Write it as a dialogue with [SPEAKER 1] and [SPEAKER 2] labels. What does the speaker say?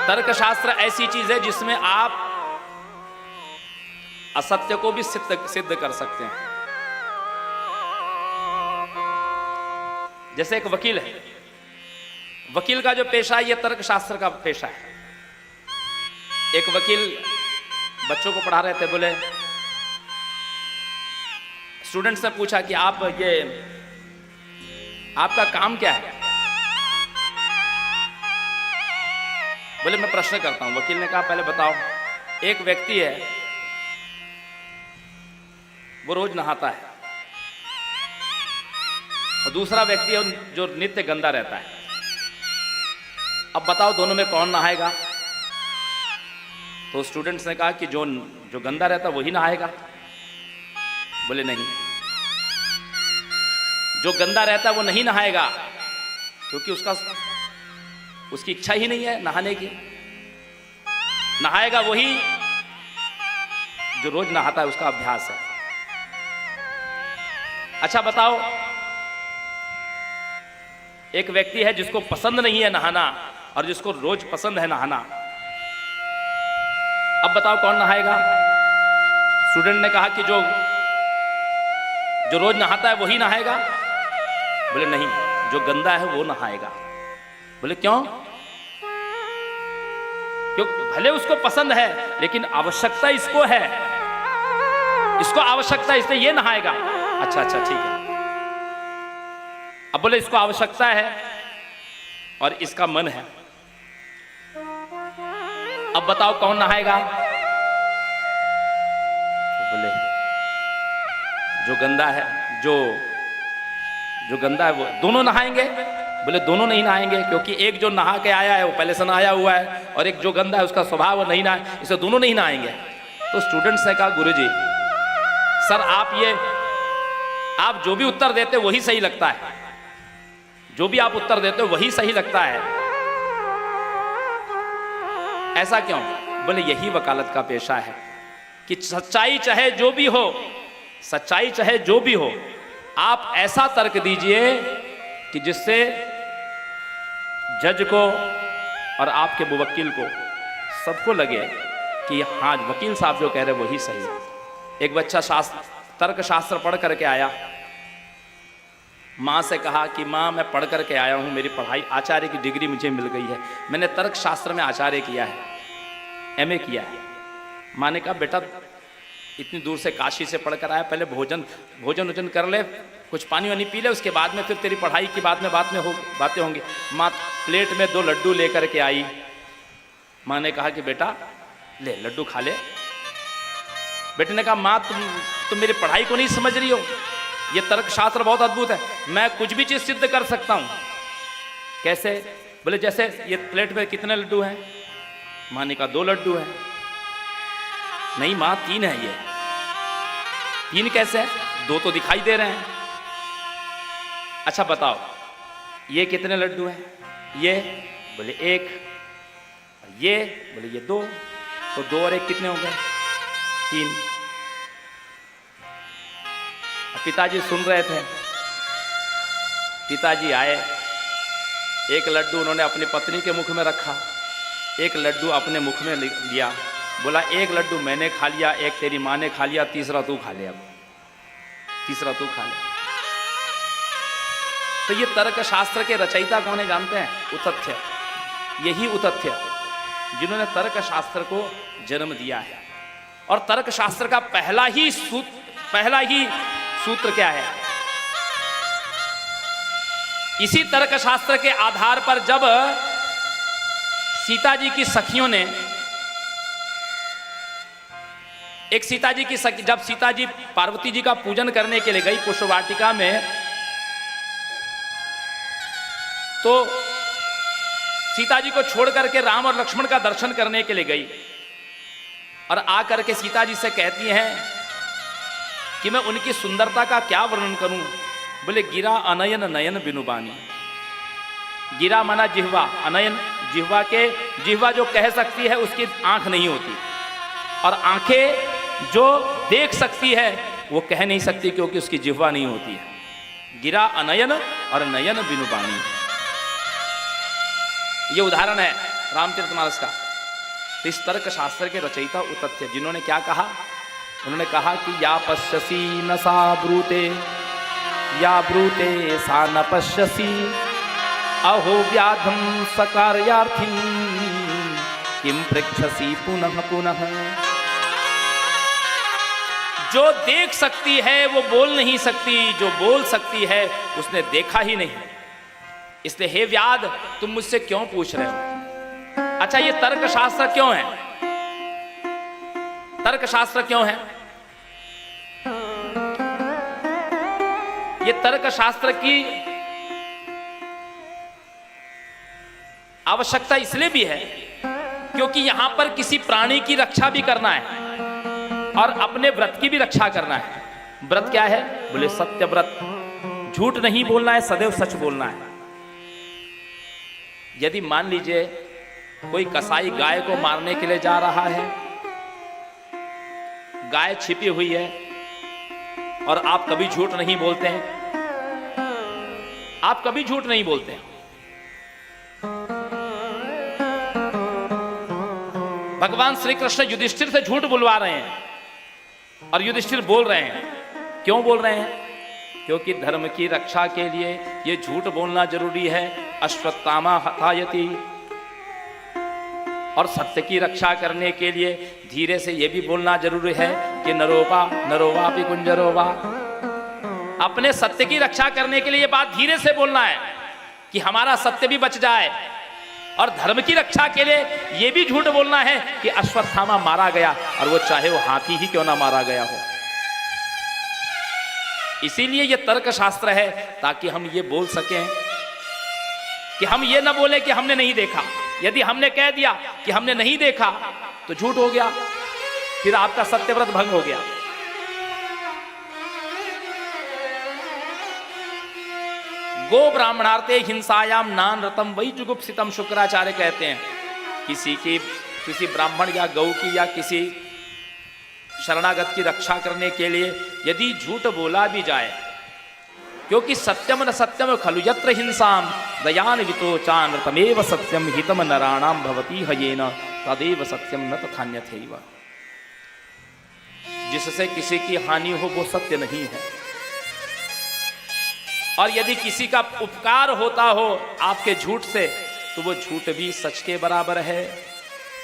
[SPEAKER 1] तर्कशास्त्र ऐसी चीज है जिसमें आप असत्य को भी सिद्ध कर सकते हैं। जैसे एक वकील है, वकील का जो पेशा है यह तर्कशास्त्र का पेशा है। एक वकील बच्चों को पढ़ा रहे थे, बोले स्टूडेंट्स ने पूछा कि आप ये आपका काम क्या है? बोले मैं प्रश्न करता हूं। वकील ने कहा पहले बताओ, एक व्यक्ति है वो रोज नहाता है और दूसरा व्यक्ति है जो नित्य गंदा रहता है। अब बताओ दोनों में कौन नहाएगा? तो स्टूडेंट्स ने कहा कि जो गंदा रहता है वही नहाएगा। बोले नहीं, जो गंदा रहता है वो नहीं नहाएगा क्योंकि उसकी इच्छा ही नहीं है नहाने की। नहाएगा वही जो रोज नहाता है, उसका अभ्यास है। अच्छा बताओ, एक व्यक्ति है जिसको पसंद नहीं है नहाना और जिसको रोज पसंद है नहाना। अब बताओ कौन नहाएगा? स्टूडेंट ने कहा कि जो रोज नहाता है वही नहाएगा। बोले नहीं, जो गंदा है वो नहाएगा। बोले क्यों? क्योंकि भले उसको पसंद है लेकिन आवश्यकता इसको है, इसको आवश्यकता, इसलिए ये नहाएगा। अच्छा ठीक है। अब बोले इसको आवश्यकता है और इसका मन है, अब बताओ कौन नहाएगा? तो बोले जो गंदा है, जो गंदा है वो दोनों नहाएंगे। बोले दोनों नहीं नहाएंगे क्योंकि एक जो नहा के आया है वो पहले से नहाया हुआ है और एक जो गंदा है उसका स्वभाव वो नहीं नहाए, इसे दोनों नहीं नहाएंगे। तो स्टूडेंट्स ने कहा गुरुजी सर आप जो भी उत्तर देते वही सही लगता है, जो भी आप उत्तर देते हो वही सही लगता है, ऐसा क्यों? बोले यही वकालत का पेशा है कि सच्चाई चाहे जो भी हो, सच्चाई चाहे जो भी हो, आप ऐसा तर्क दीजिए कि जिससे जज को और आपके मुवक्किल को सबको लगे कि हाँ वकील साहब जो कह रहे वही सही है। एक बच्चा तर्क शास्त्र पढ़ करके आया, माँ से कहा कि माँ मैं पढ़ करके आया हूँ, मेरी पढ़ाई आचार्य की डिग्री मुझे मिल गई है, मैंने तर्क शास्त्र में आचार्य किया है, एमए किया है। माँ ने कहा बेटा इतनी दूर से काशी से पढ़कर आया, पहले भोजन कर ले, कुछ पानी वानी पी ले, उसके बाद में फिर तेरी पढ़ाई की बातें होंगी। माँ प्लेट में 2 लड्डू लेकर के आई। माँ ने कहा कि बेटा ले लड्डू खा ले। बेटे ने कहा माँ तुम मेरी पढ़ाई को नहीं समझ रही हो, ये तर्कशास्त्र बहुत अद्भुत है, मैं कुछ भी चीज सिद्ध कर सकता हूँ। कैसे? बोले जैसे ये प्लेट में कितने लड्डू हैं? माँ ने कहा 2 लड्डू हैं। नहीं माँ 3 है। ये 3 कैसे है? 2 तो दिखाई दे रहे हैं। अच्छा बताओ ये कितने लड्डू हैं? ये बोले 1, ये बोले ये 2, तो 2 और 1 कितने हो गए? 3। पिताजी सुन रहे थे, पिताजी आए, एक लड्डू उन्होंने अपनी पत्नी के मुख में रखा, एक लड्डू अपने मुख में लिया, बोला 1 लड्डू मैंने खा लिया, 1 तेरी माँ ने खा लिया, तीसरा तू खा ले, अब तीसरा तू खा ले। तो ये तर्क शास्त्र के रचयिता कौन है जानते हैं? उतथ्य। यही उतथ्य जिन्होंने तर्क शास्त्र को जन्म दिया है। और तर्क शास्त्र का पहला ही सूत्र क्या है? इसी तर्क शास्त्र के आधार पर जब सीता जी की सखियों ने जब सीता जी पार्वती जी का पूजन करने के लिए गई पुष्पवाटिका में, तो सीता जी को छोड़ करके राम और लक्ष्मण का दर्शन करने के लिए गई और आकर के सीता जी से कहती हैं कि मैं उनकी सुंदरता का क्या वर्णन करूं। बोले गिरा अनयन नयन बिनुबानी। गिरा माना जिह्वा, अनयन जिह्वा जो कह सकती है उसकी आंख नहीं होती, और आंखें जो देख सकती है वो कह नहीं सकती क्योंकि उसकी जिह्वा नहीं होती है। गिरा अनयन और नयन बिनुबानी, ये उदाहरण है। रामचरितमानस का। तो इस तर्क शास्त्र के रचयिता उतथ्य, जिन्होंने क्या कहा, उन्होंने कहा कि या पश्यसी न सा ब्रूते, या ब्रूते सा न पश्यसी, अहो व्याधम सकार्यार्थी किम पृच्छसी पुनः पुनः। जो देख सकती है वो बोल नहीं सकती, जो बोल सकती है उसने देखा ही नहीं। इसलिए हे व्याध, तुम मुझसे क्यों पूछ रहे हो? अच्छा, ये तर्कशास्त्र क्यों है? तर्कशास्त्र क्यों है? ये तर्कशास्त्र की आवश्यकता इसलिए भी है क्योंकि यहां पर किसी प्राणी की रक्षा भी करना है और अपने व्रत की भी रक्षा करना है। व्रत क्या है? बोले सत्य व्रत, झूठ नहीं बोलना है, सदैव सच बोलना है। यदि मान लीजिए कोई कसाई गाय को मारने के लिए जा रहा है, गाय छिपी हुई है और आप कभी झूठ नहीं बोलते हैं, आप कभी झूठ नहीं बोलते हैं। भगवान श्री कृष्ण युधिष्ठिर से झूठ बुलवा रहे हैं और युधिष्ठिर बोल रहे हैं। क्यों बोल रहे हैं? क्योंकि धर्म की रक्षा के लिए ये झूठ बोलना जरूरी है। अश्वत्थामा हतायति, और सत्य की रक्षा करने के लिए धीरे से ये भी बोलना जरूरी है कि नरोवा भी कुंजरोवा। अपने सत्य की रक्षा करने के लिए ये बात धीरे से बोलना है कि हमारा सत्य भी बच जाए, और धर्म की रक्षा के लिए यह भी झूठ बोलना है कि अश्वत्थामा मारा गया, और वो चाहे वो हाथी ही क्यों ना मारा गया हो। इसीलिए यह तर्क शास्त्र है, ताकि हम ये बोल सकें कि हम ये ना बोले कि हमने नहीं देखा। यदि हमने कह दिया कि हमने नहीं देखा तो झूठ हो गया, फिर आपका सत्यव्रत भंग हो गया। गो ब्राह्मणार्थे हिंसायाम नान रतम वही जुगुप्सितम, शुक्राचार्य कहते हैं किसी ब्राह्मण या गौ की या किसी शरणागत की रक्षा करने के लिए यदि झूठ बोला भी जाए, क्योंकि सत्यम न सत्यम खलु यत्र हिंसाम दयान वितोचान तमेव सत्यम हितम नराणाम भवती हयेन तदेव सत्यम न तथान्यथैव। जिससे किसी की हानि हो वो सत्य नहीं है, और यदि किसी का उपकार होता हो आपके झूठ से तो वो झूठ भी सच के बराबर है।